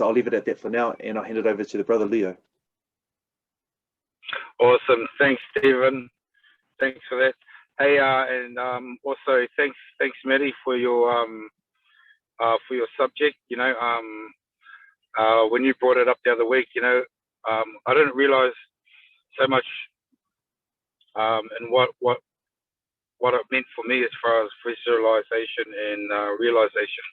So I'll leave it at that for now, and I'll hand it over to the brother Leo. Awesome. Thanks, Stephen. Thanks for that. Hey, and also thanks, Maddie, for your subject. You know, when you brought it up the other week, you know, I didn't realize so much, and what it meant for me as far as visualization and realization.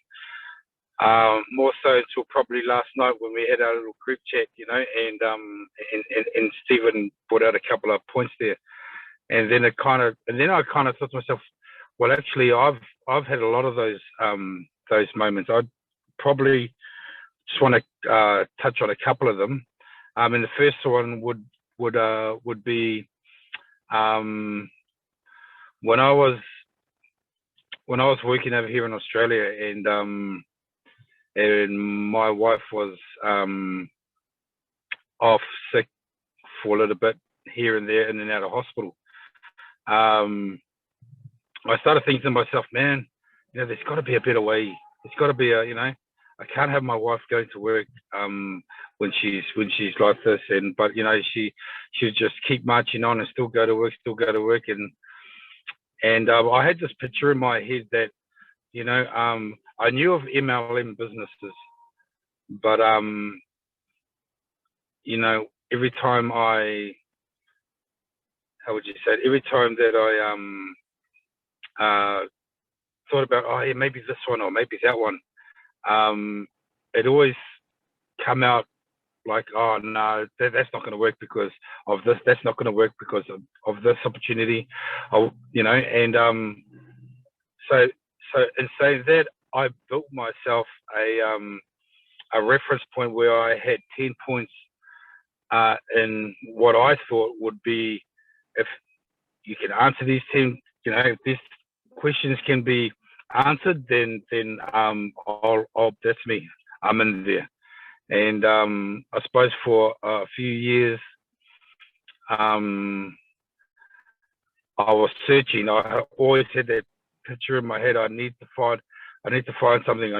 More so until probably last night when we had our little group chat, you know, and Stephen brought out a couple of points there, and then I kind of thought to myself, well, actually, I've had a lot of those moments. I'd probably just want to touch on a couple of them, and the first one would be when I was working over here in Australia, and my wife was off sick for a little bit here and there, in and out of hospital. I started thinking to myself, man, you know, there's got to be a better way. There's got to be you know, I can't have my wife going to work when she's like this, but you know, she should just keep marching on and still go to work, and I had this picture in my head that, you know, I knew of MLM businesses, but you know, every time that I thought about, oh yeah, maybe this one or maybe that one, it always come out like, oh no, that's not going to work because of this. That's not going to work because of this opportunity, you know. And so in saying that, I built myself a reference point where I had 10 points in what I thought would be, if you can answer these 10, you know, if these questions can be answered, then that's me. I'm in there. And I suppose for a few years, I was searching. I always had that picture in my head. I need to find something.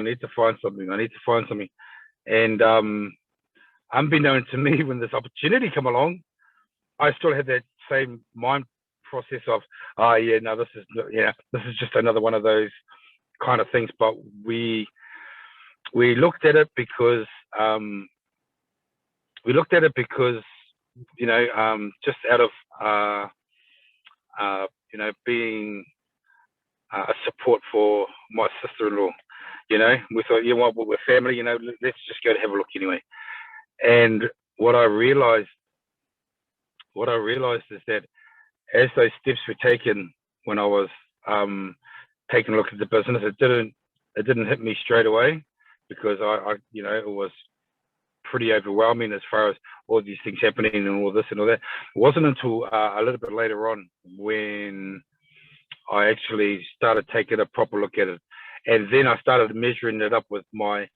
And unbeknownst to me, when this opportunity come along, I still had that same mind process of, oh yeah, no, this is just another one of those kind of things. But we looked at it because you know, just out of you know, being a support for my sister-in-law, you know, we thought, you know what, we're family, you know, let's just go to have a look anyway. And what I realized is that as those steps were taken, when I was taking a look at the business, it didn't hit me straight away, because I you know, it was pretty overwhelming as far as all these things happening and all this and all that. It wasn't until a little bit later on when I actually started taking a proper look at it, and then I started measuring it up with my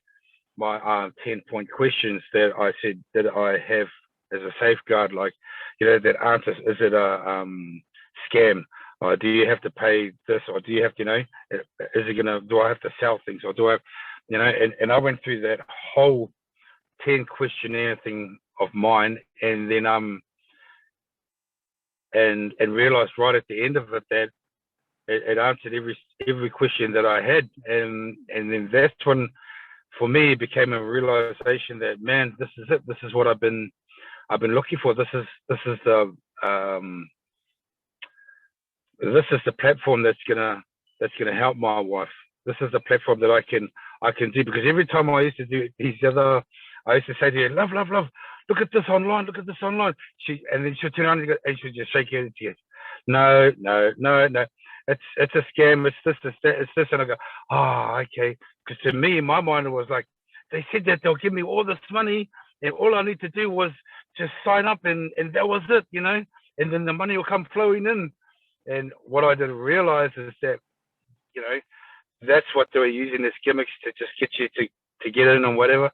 10-point questions that I said that I have as a safeguard, like, you know, that answers, is it a scam? Or do you have to pay this? Or do you have to, you know, do I have to sell things? Or do I have, you know, and I went through that whole 10 questionnaire thing of mine, and then and realized right at the end of it that it answered every question that I had, and then that's when, for me, it became a realization that, man, this is it. This is what I've been looking for. This is the platform that's gonna help my wife. This is the platform that I can do, because every time I used to do I used to say to her, love, look at this online. And then she'll turn around and she'll just shake her head. Yes. No. It's a scam. It's this. And I go, oh, okay. Because to me, in my mind, it was like, they said that they'll give me all this money, and all I need to do was just sign up, and that was it, you know, and then the money will come flowing in. And what I didn't realize is that, you know, that's what they were using, as gimmicks to just get you to get in and whatever.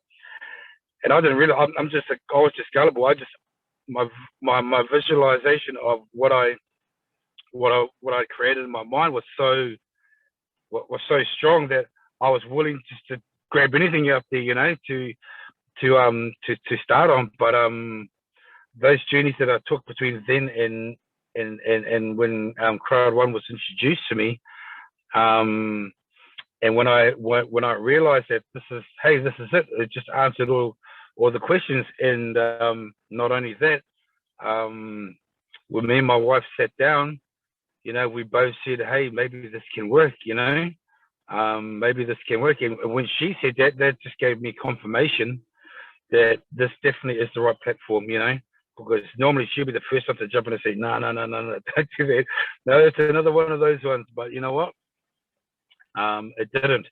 And I didn't realize, I was just gullible. My visualization of what I created in my mind was so strong that I was willing just to grab anything out there, you know, to to start on. But those journeys that I took between then and when Crowd One was introduced to me, and when I realized that this is it, it just answered all the questions. And not only that, when me and my wife sat down, you know, we both said, hey, maybe this can work, you know, maybe this can work. And when she said that, that just gave me confirmation that this definitely is the right platform, you know, because normally she'll be the first one to jump in and say, no, don't do that. No, it's another one of those ones. But you know what? It didn't.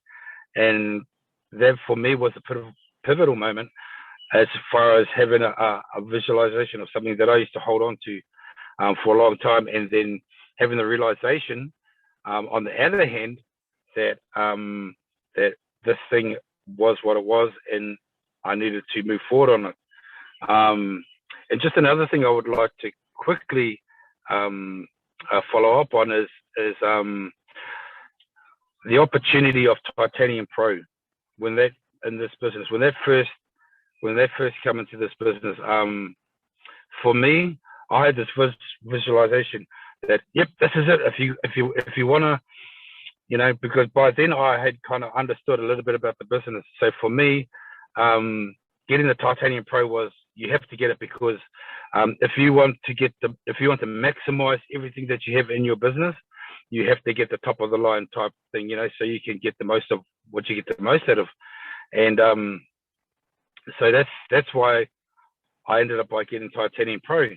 And that for me was a pivotal moment as far as having a visualization of something that I used to hold on to for a long time, and then having the realization on the other hand that that this thing was what it was and I needed to move forward on it. And just another thing I would like to quickly follow up on is the opportunity of Titanium Pro. When that first come into this business, for me, I had this visualization that, yep, this is it. If you want to, you know, because by then I had kind of understood a little bit about the business. So for me, getting the Titanium Pro was, you have to get it, because if you want to maximize everything that you have in your business, you have to get the top of the line type thing, you know, so you can get the most of what you get the most out of. And so that's why I ended up by getting Titanium Pro.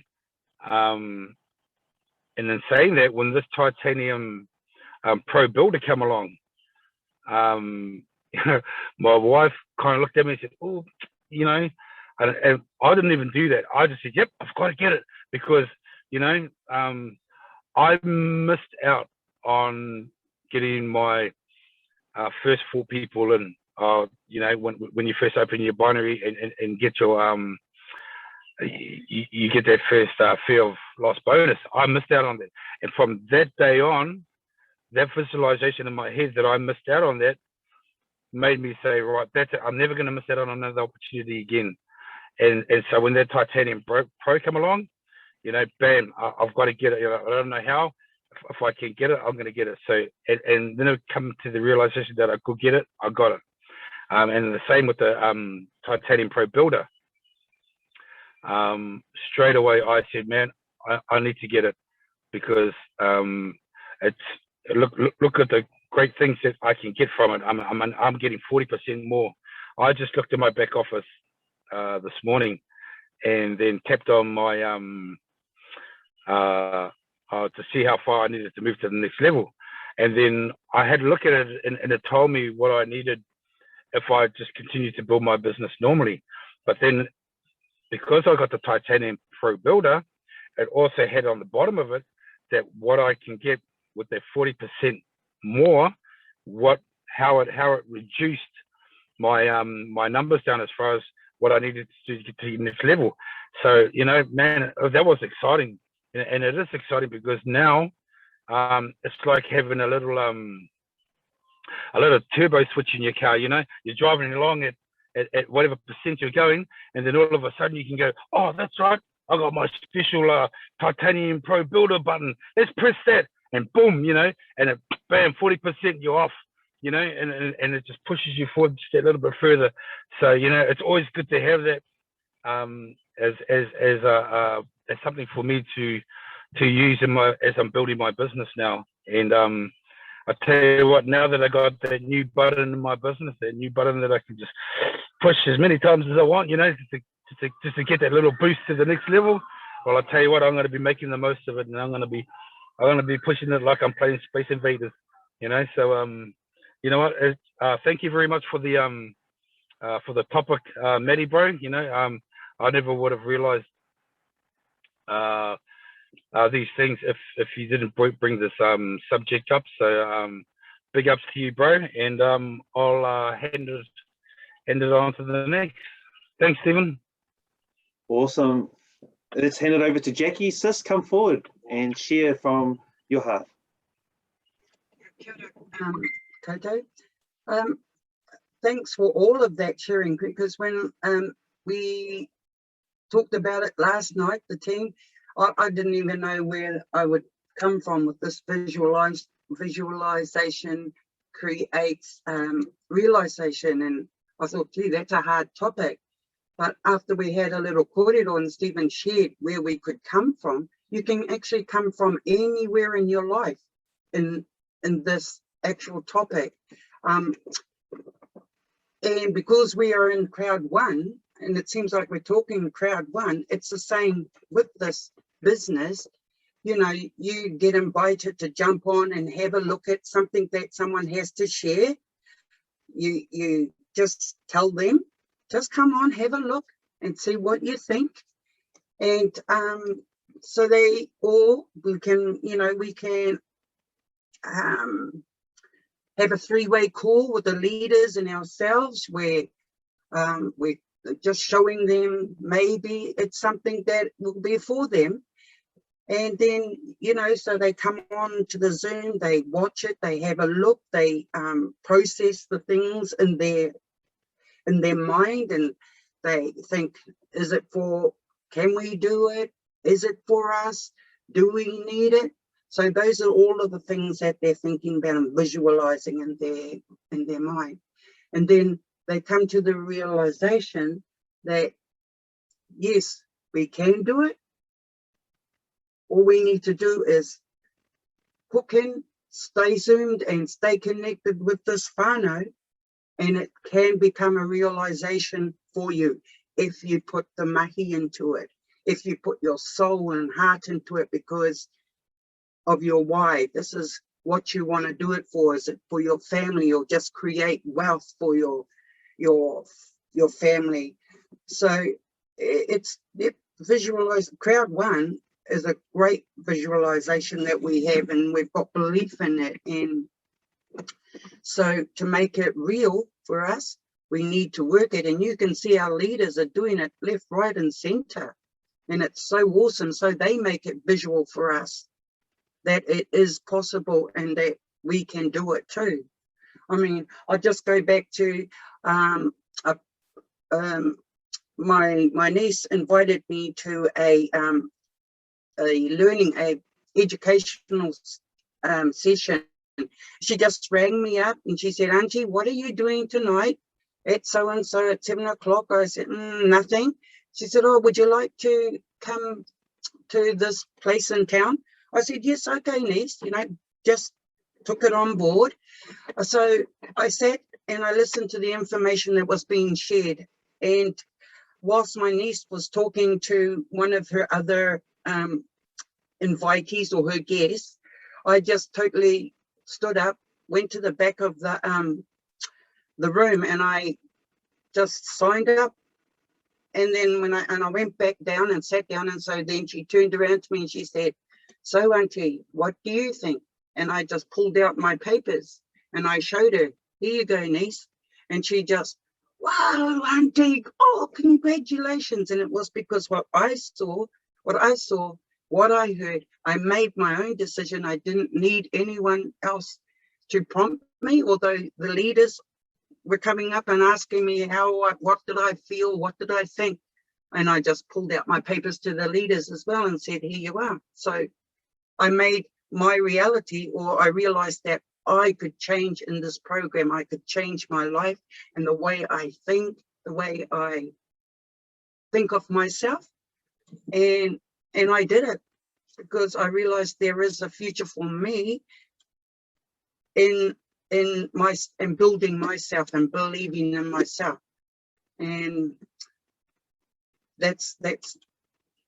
And then saying that, when this Titanium Pro builder came along, my wife kind of looked at me and said, oh, you know, and I didn't even do that. I just said, yep, I've got to get it, because, you know, I missed out on getting my first 4 people in. You know, when you first open your binary and get your you get that first fear of loss bonus. I missed out on that, and from that day on, that visualization in my head that I missed out on that made me say, right, that's it. I'm never going to miss out on another opportunity again. And so when that Titanium Pro come along, you know, bam, I've got to get it. You know, I don't know how. If I can get it, I'm going to get it. So and then it come to the realization that I could get it. I got it. And the same with the Titanium Pro Builder. Straight away, I said, man, I need to get it, because it's look at the great things that I can get from it. I'm getting 40% more. I just looked at my back office this morning, and then tapped on my to see how far I needed to move to the next level. And then I had a look at it, and it told me what I needed if I just continued to build my business normally. But then, because I got the Titanium Pro Builder, it also had on the bottom of it that what I can get with that 40% more, how it reduced my my numbers down as far as what I needed to do to get to the next level. So, you know, man, that was exciting, and it is exciting, because now it's like having a little turbo switch in your car. You know, you're driving along at whatever percent you're going, and then all of a sudden you can go, oh, that's right, I got my special Titanium Pro Builder button. Let's press that, and boom, you know, and it, bam, 40% you're off, you know, and it just pushes you forward just a little bit further. So, you know, it's always good to have that as something for me to use as I'm building my business now. And I tell you what, now that I got that new button in my business, that new button that I can just push as many times as I want, you know, just to get that little boost to the next level. Well, I tell you what, I'm going to be making the most of it, and I'm going to be pushing it like I'm playing Space Invaders, you know. So you know what? Thank you very much for the topic, Matty bro. You know, I never would have realized these things if you didn't bring this subject up. So big ups to you, bro, and I'll hand it on to the next. Thanks, Stephen. Awesome. Let's hand it over to Jackie. Sis, come forward and share from your heart. Kia ora, Toto. thanks for all of that sharing, because when we talked about it last night, the team, I didn't even know where I would come from with this visualization creates realization. And I thought, gee, that's a hard topic. But after we had a little kōrero and Stephen shared where we could come from, you can actually come from anywhere in your life in this actual topic. And because we are in crowd one, and it seems like we're talking crowd one, it's the same with this business. You know, you get invited to jump on and have a look at something that someone has to share. You just tell them, just come on, have a look and see what you think. And so we can, you know, we can have a three-way call with the leaders and ourselves where we're just showing them maybe it's something that will be for them. And then, you know, so they come on to the Zoom, they watch it, they have a look, they process the things in their mind, and they think, is it for, can we do it? Is it for us? Do we need it? So those are all of the things that they're thinking about and visualizing in their mind. And then they come to the realization that, yes, we can do it. All we need to do is hook in, stay zoomed and stay connected with this whānau, and it can become a realization for you if you put the mahi into it, if you put your soul and heart into it because of your why. This is what you want to do it for. Is it for your family or just create wealth for your family? So visualize. Crowd one is a great visualization that we have, and we've got belief in it. And so to make it real for us, we need to work it. And you can see our leaders are doing it left, right, and center. And it's so awesome. So they make it visual for us that it is possible and that we can do it too. I mean, I'll just go back to my niece invited me to a educational session. She just rang me up and she said, Auntie, what are you doing tonight at so-and-so at 7 o'clock? I said, nothing. She said, oh, would you like to come to this place in town? I said, yes, okay, niece, you know, just took it on board. So I sat and I listened to the information that was being shared. And whilst my niece was talking to one of her other invitees or her guests, I just totally stood up, went to the back of the room, and I just signed up. And then when I went back down and sat down, and so then she turned around to me and she said, so Auntie, what do you think? And I just pulled out my papers and I showed her, here you go, niece. And she just, wow, Auntie, oh, congratulations. And it was because what I saw, what I heard, I made my own decision. I didn't need anyone else to prompt me, although the leaders were coming up and asking me what did I feel, what did I think? And I just pulled out my papers to the leaders as well and said, here you are. So I made my reality, or I realized that I could change in this program. I could change my life and the way I think, the way I think of myself. And I did it because I realized there is a future for me in building myself and believing in myself. And that's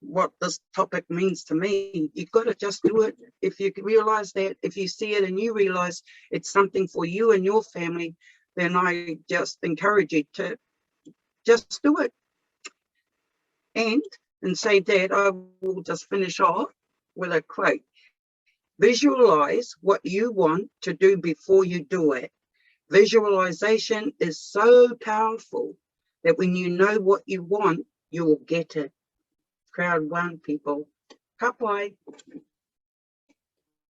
what this topic means to me. You've got to just do it. If you realize that, if you see it and you realize it's something for you and your family, then I just encourage you to just do it. And say that, I will just finish off with a quote. Visualize what you want to do before you do it. Visualization is so powerful that when you know what you want, you will get it. Crowd one, people. Kapai.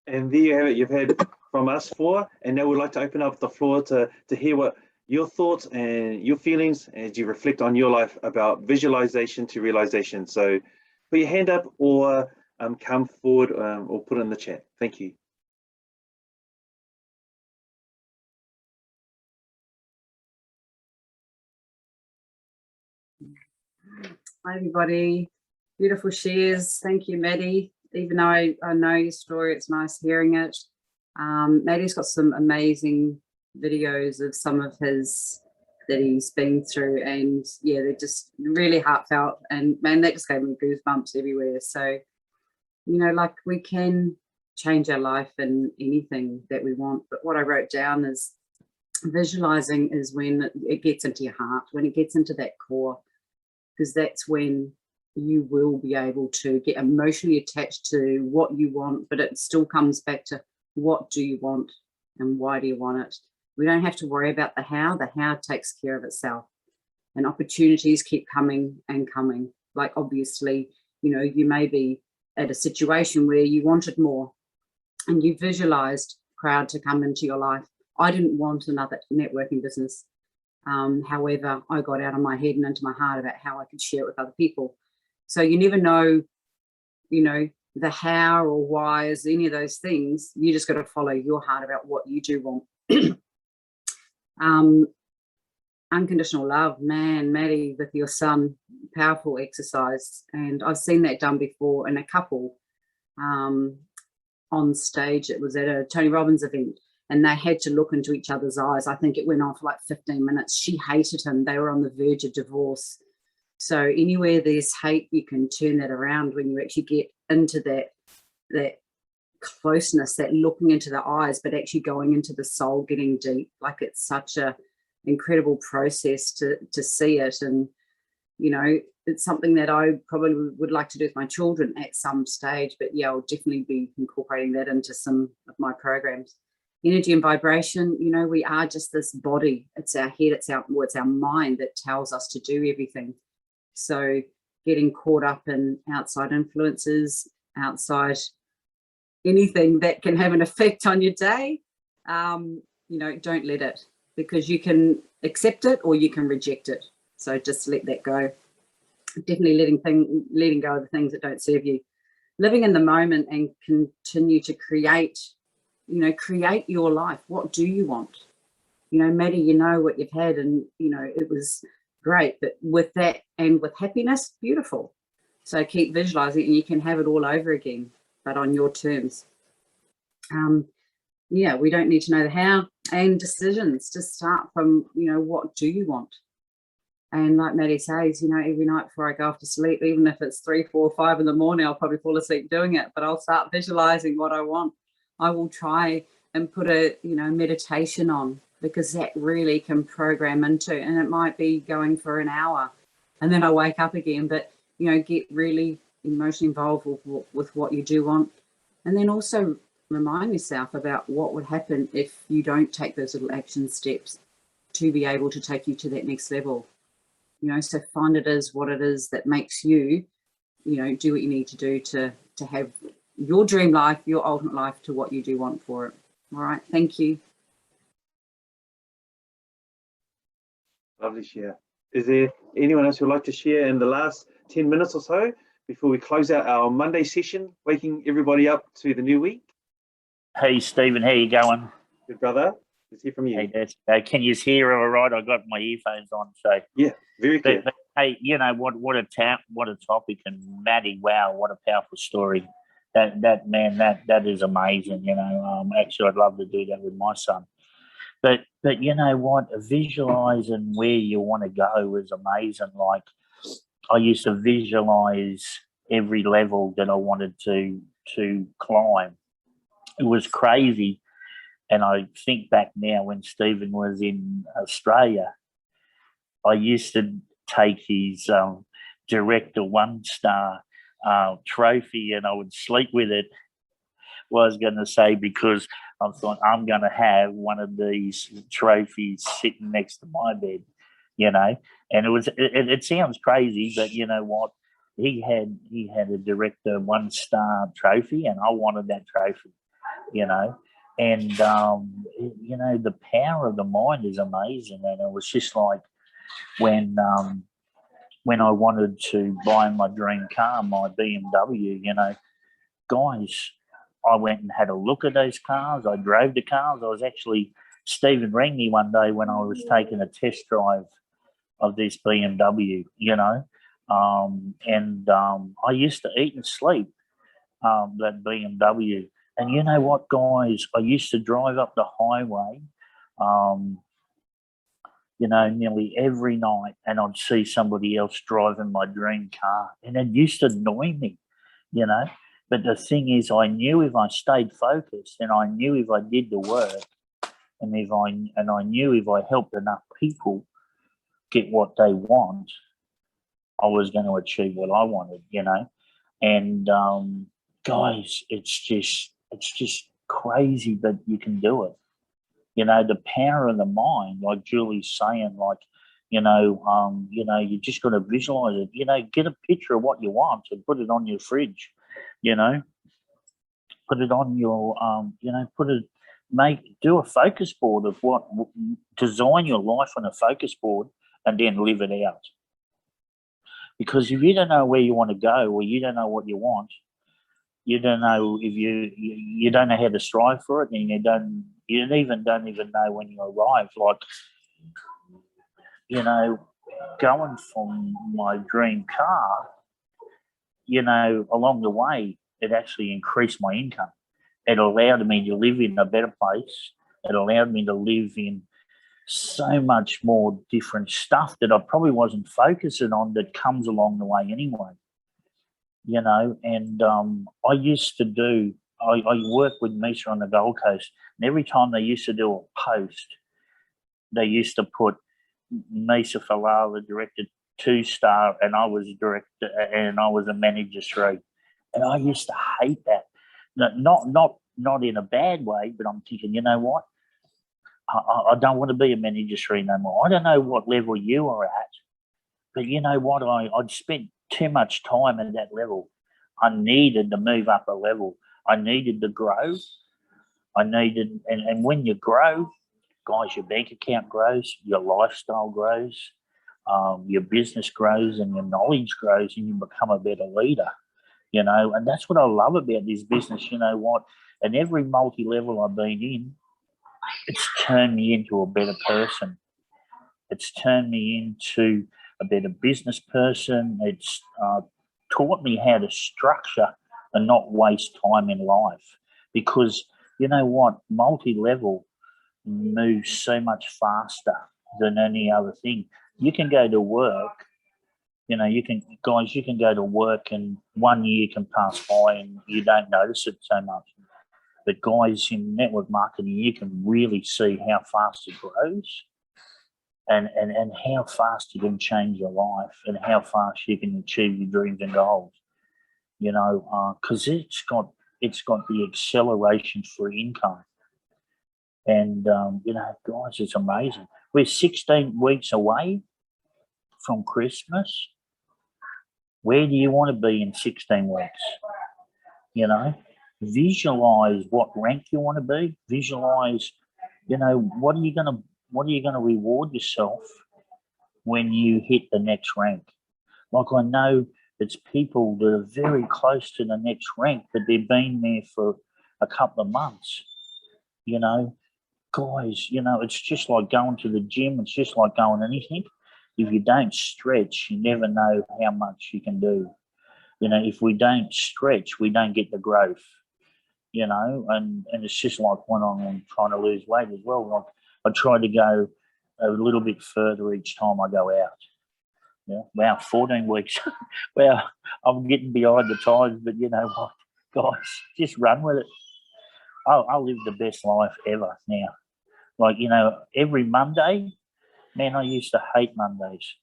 And there you have it. You've had from us four, and now we'd like to open up the floor to hear what your thoughts and your feelings as you reflect on your life about visualization to realization. So put your hand up or come forward or put it in the chat. Thank you. Hi everybody, beautiful shares. Thank you, Maddie. Even though I know your story, it's nice hearing it. Maddie's got some amazing videos of some of his that he's been through, and yeah, they're just really heartfelt, and man, that just gave me goosebumps everywhere. So, you know, like, we can change our life in anything that we want, but what I wrote down is visualizing is when it gets into your heart, when it gets into that core, because that's when you will be able to get emotionally attached to what you want, but it still comes back to what do you want and why do you want it. We don't have to worry about the how takes care of itself, and opportunities keep coming and coming. Like, obviously, you know, you may be at a situation where you wanted more and you visualized crowd to come into your life. I didn't want another networking business. However, I got out of my head and into my heart about how I could share it with other people. So you never know, you know, the how or why is any of those things. You just got to follow your heart about what you do want. Unconditional love, man, Maddie, with your son, powerful exercise. And I've seen that done before in a couple on stage. It was at a Tony Robbins event, and they had to look into each other's eyes. I think it went on for like 15 minutes. She hated him. They were on the verge of divorce. So anywhere there's hate, you can turn that around when you actually get into that closeness, that looking into the eyes, but actually going into the soul, getting deep. Like, it's such a incredible process to see it. And, you know, it's something that I probably would like to do with my children at some stage, but yeah, I'll definitely be incorporating that into some of my programs. Energy and vibration, you know, we are just this body. It's our head, it's our mind that tells us to do everything. So getting caught up in outside influences, outside anything that can have an effect on your day, you know, don't let it, because you can accept it or you can reject it. So just let that go. Definitely letting go of the things that don't serve you. Living in the moment and continue to create, you know, create your life. What do you want? You know, Maddie, you know what you've had, and, you know, it was great, but with that and with happiness, beautiful. So keep visualizing, and you can have it all over again, but on your terms. Yeah, we don't need to know the how, and decisions just start from, you know, what do you want? And like Maddie says, you know, every night before I go off to sleep, even if it's 3, 4, 5 in the morning, I'll probably fall asleep doing it, but I'll start visualizing what I want. I will try and put a, you know, meditation on, because that really can program into, and it might be going for an hour and then I wake up again, but, you know, get really emotionally involved with what you do want. And then also remind yourself about what would happen if you don't take those little action steps to be able to take you to that next level. You know, so find it is what it is that makes you, you know, do what you need to do to have your dream life, your ultimate life, to what you do want for it. All right, thank you. Lovely share. Is there anyone else who would like to share in the last 10 minutes or so before we close out our Monday session, waking everybody up to the new week? Hey, Stephen, how you going? Good, brother. Let's hear from you. Hey, can you hear all right? I got my earphones on, so yeah, very clear. But, hey, you know what a topic, and Maddie, wow, what a powerful story. That man, that is amazing. You know, actually, I'd love to do that with my son. But you know what? Visualizing where you want to go is amazing. Like, I used to visualize every level that I wanted to climb. It was crazy. And I think back now, when Stephen was in Australia, I used to take his director 1-star trophy, and I would sleep with it. Well, I was going to say, because I thought, I'm going to have one of these trophies sitting next to my bed, you know. And it sounds crazy, but you know what? He had a director 1-star trophy, and I wanted that trophy, you know. And, you know, the power of the mind is amazing. And it was just like when I wanted to buy my dream car, my BMW, you know, guys, I went and had a look at those cars. I drove the cars. I was actually, Stephen rang me one day when I was taking a test drive of this BMW, you know, and I used to eat and sleep that BMW. And you know what, guys, I used to drive up the highway, you know, nearly every night, and I'd see somebody else driving my dream car, and it used to annoy me, you know. But the thing is, I knew if I stayed focused, and I knew if I did the work, and I knew if I helped enough people get what they want, I was going to achieve what I wanted, you know. And guys, it's just crazy, but you can do it. You know, the power of the mind, like Julie's saying, like, you know, you just got to visualize it. You know, get a picture of what you want and put it on your fridge. You know, put it on your, you know, do a focus board of design your life on a focus board and then live it out. Because if you don't know where you want to go, or you don't know what you want, you don't know if you don't know how to strive for it, and you don't even know when you arrive. Like, you know, going from my dream car, you know, along the way, it actually increased my income. It allowed me to live in a better place. It allowed me to live in so much more different stuff that I probably wasn't focusing on, that comes along the way anyway. You know, and I used to do, I worked with Misa on the Gold Coast, and every time they used to do a post, they used to put Misa Falala directed 2-star, and I was director, and I was a manager 3. And I used to hate that. Not in a bad way, but I'm thinking, you know what? I don't want to be a manager 3 no more. I don't know what level you are at, but you know what? I'd spent too much time at that level. I needed to move up a level. I needed to grow. And when you grow, guys, your bank account grows, your lifestyle grows, your business grows, and your knowledge grows, and you become a better leader. You know, and that's what I love about this business. You know what? And every multi-level I've been in, it's turned me into a better person. It's turned me into a better business person. It's taught me how to structure and not waste time in life. Because you know what? Multi-level moves so much faster than any other thing. You can go to work, you know, you can go to work and 1 year can pass by and you don't notice it so much. But guys, in network marketing, you can really see how fast it grows, and how fast you can change your life, and how fast you can achieve your dreams and goals. You know, because it's got the acceleration for income. And you know, guys, it's amazing. We're 16 weeks away from Christmas. Where do you want to be in 16 weeks? You know, visualize what rank you want to be. Visualize, you know, what are you going to reward yourself when you hit the next rank? Like, I know it's people that are very close to the next rank, but they've been there for a couple of months. You know, guys, you know, it's just like going to the gym. It's just like going anything. If you don't stretch, you never know how much you can do. You know, if we don't stretch, we don't get the growth. You know, and it's just like when I'm trying to lose weight as well. Like, I try to go a little bit further each time I go out. Yeah, wow, 14 weeks. Well, I'm getting behind the times, but you know what, guys, just run with it. I'll live the best life ever now. Like, you know, every Monday, man, I used to hate Mondays.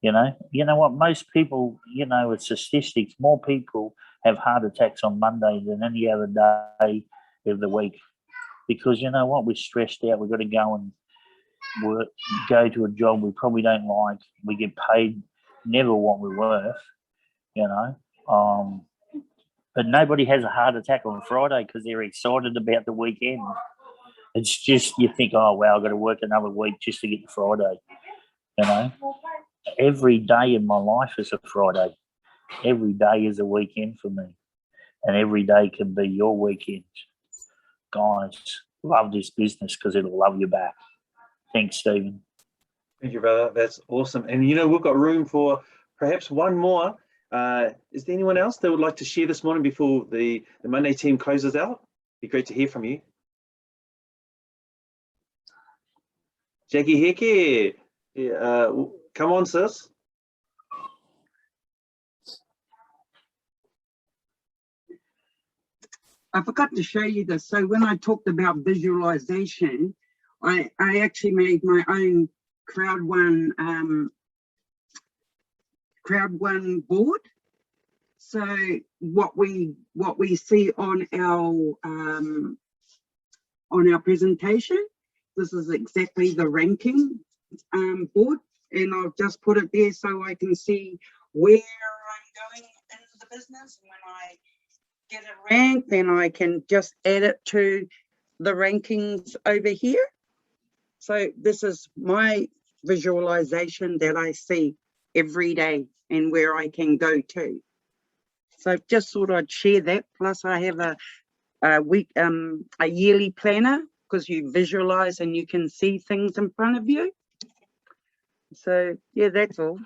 You know what? Most people, you know, it's statistics. More people have heart attacks on Monday than any other day of the week, because you know what? We're stressed out. We've got to go and work, go to a job we probably don't like. We get paid never what we're worth. You know, but nobody has a heart attack on Friday because they're excited about the weekend. It's just, you think, oh, wow, I've got to work another week just to get to Friday, you know. Every day in my life is a Friday. Every day is a weekend for me. And every day can be your weekend. Guys, love this business because it'll love you back. Thanks, Stephen. Thank you, brother. That's awesome. And you know, we've got room for perhaps one more. Is there anyone else that would like to share this morning before the Monday team closes out? Be great to hear from you. Jacque Heke, come on, sis. I forgot to show you this. So when I talked about visualization, I actually made my own crowd one board. So what we see on our presentation, this is exactly the ranking board, and I've just put it there so I can see where I'm going in the business. When I get a rank, then I can just add it to the rankings over here. So this is my visualization that I see every day and where I can go to. So just thought I'd share that. Plus I have a yearly planner, because you visualize and you can see things in front of you. So yeah, that's all.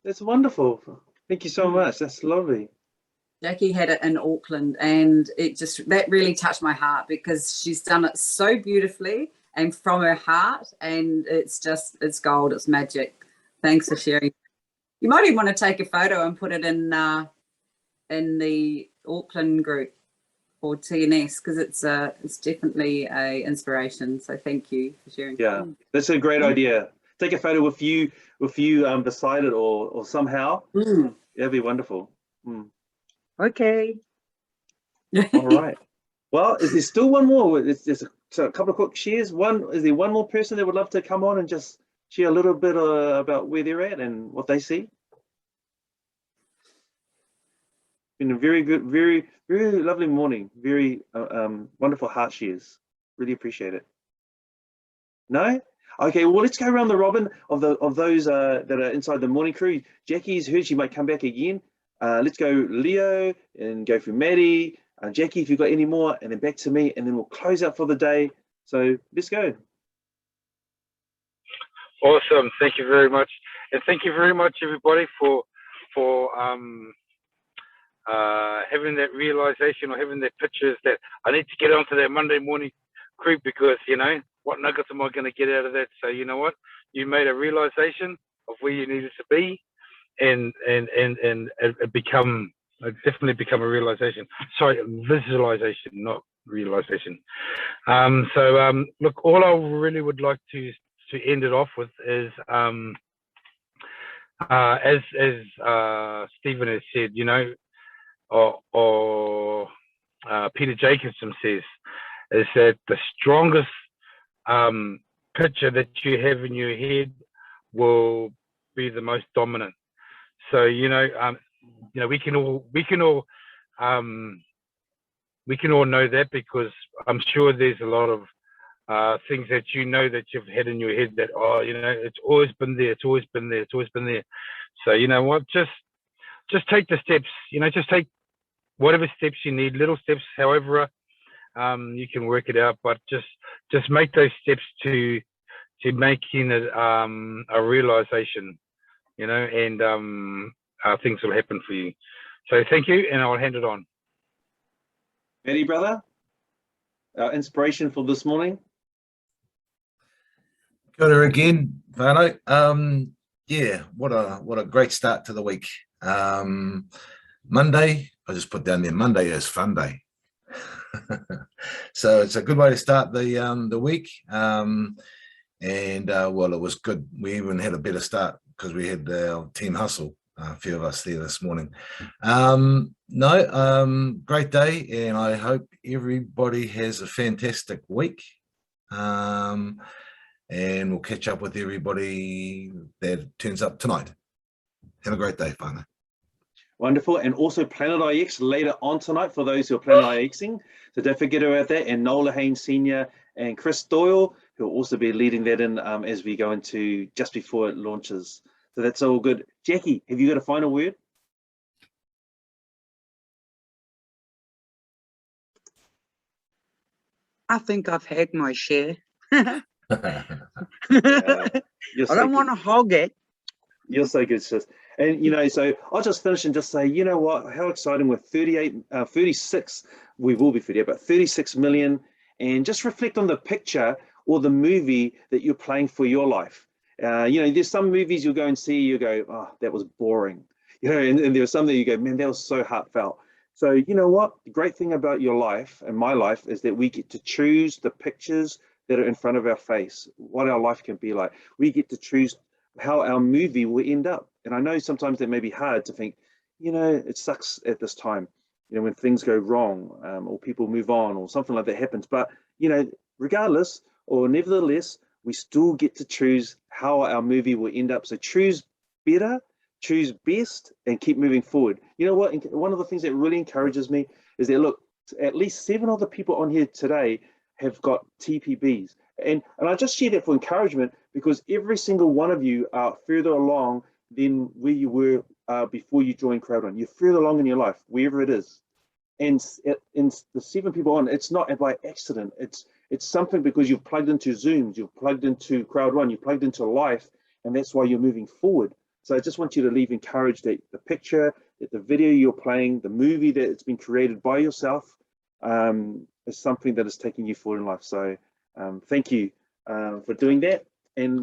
That's wonderful. Thank you so much. That's lovely. Jackie had it in Auckland, and that really touched my heart, because she's done it so beautifully and from her heart, and it's gold, it's magic. Thanks for sharing. You might even want to take a photo and put it in the Auckland group or TNS, because it's definitely a inspiration. So thank you for sharing. Yeah, that's a great idea. Take a photo with you beside it or somehow. That'd be wonderful. Okay. All right. Well, is there still one more? There's a couple of quick shares. Is there one more person that would love to come on and just share a little bit about where they're at and what they see? Been a very good, very, very lovely morning. Very wonderful heart shares. Really appreciate it. No? Okay, well, let's go around the robin of those that are inside the morning crew. Jackie's heard she might come back again. Let's go Leo and go through Maddie. Jackie, if you've got any more, and then back to me, and then we'll close out for the day. So let's go. Awesome. Thank you very much. And thank you very much, everybody, for having that realization, or having that pictures that I need to get onto that Monday morning creep, because, you know, what nuggets am I going to get out of that? So, you know what? You made a realization of where you needed to be, and it definitely become a realization. Sorry, visualization, not realization. Look, all I really would like to end it off with is, as Stephen has said, you know, or Peter Jacobson says, is that the strongest picture that you have in your head will be the most dominant. So, you know, we can all know that, because I'm sure there's a lot of things that you know that you've had in your head that, oh, you know, it's always been there, it's always been there, it's always been there. So, you know what, just take the steps, you know, just take whatever steps you need, little steps, however you can work it out, but just make those steps to making it a realization, you know, and things will happen for you. So thank you, and I'll hand it on. Maddie, brother, inspiration for this morning. Good again, Vano. Yeah, what a great start to the week. Monday, I just put down there, Monday is fun day. So it's a good way to start the week. Well, it was good. We even had a better start because we had our team hustle, a few of us there this morning. Great day, and I hope everybody has a fantastic week. And we'll catch up with everybody that turns up tonight. Have a great day, Whānau. Wonderful. And also Planet IX later on tonight for those who are Planet IXing. So don't forget about that. And Noel Lehane Sr. and Chris Doyle, who will also be leading that in as we go into just before it launches. So that's all good. Jackie, have you got a final word? I think I've had my share. You're I so don't good. want to hog it. You're so good, sis. And, you know, so I'll just finish and just say, you know what, how exciting with 36, we will be 38, but 36 million. And just reflect on the picture or the movie that you're playing for your life. You know, there's some movies you'll go and see, you go, oh, that was boring. You know, and there was some that you go, man, that was so heartfelt. So, you know what, the great thing about your life and my life is that we get to choose the pictures that are in front of our face, what our life can be like. We get to choose how our movie will end up. And I know sometimes that may be hard to think, you know, it sucks at this time, you know, when things go wrong or people move on or something like that happens. But, you know, regardless or nevertheless, we still get to choose how our movie will end up. So choose better, choose best, and keep moving forward. You know what? One of the things that really encourages me is that, look, at least 7 of the people on here today have got TPBs. And I just share that for encouragement because every single one of you are further along than where you were before you joined Crowdrun. You're further along in your life, wherever it is. And the 7 people on, it's not by accident. It's something because you've plugged into Zooms, you've plugged into Crowdrun, you've plugged into life, and that's why you're moving forward. So I just want you to leave encouraged that the picture, that the video you're playing, the movie that it's been created by yourself is something that is taking you forward in life. So thank you for doing that. And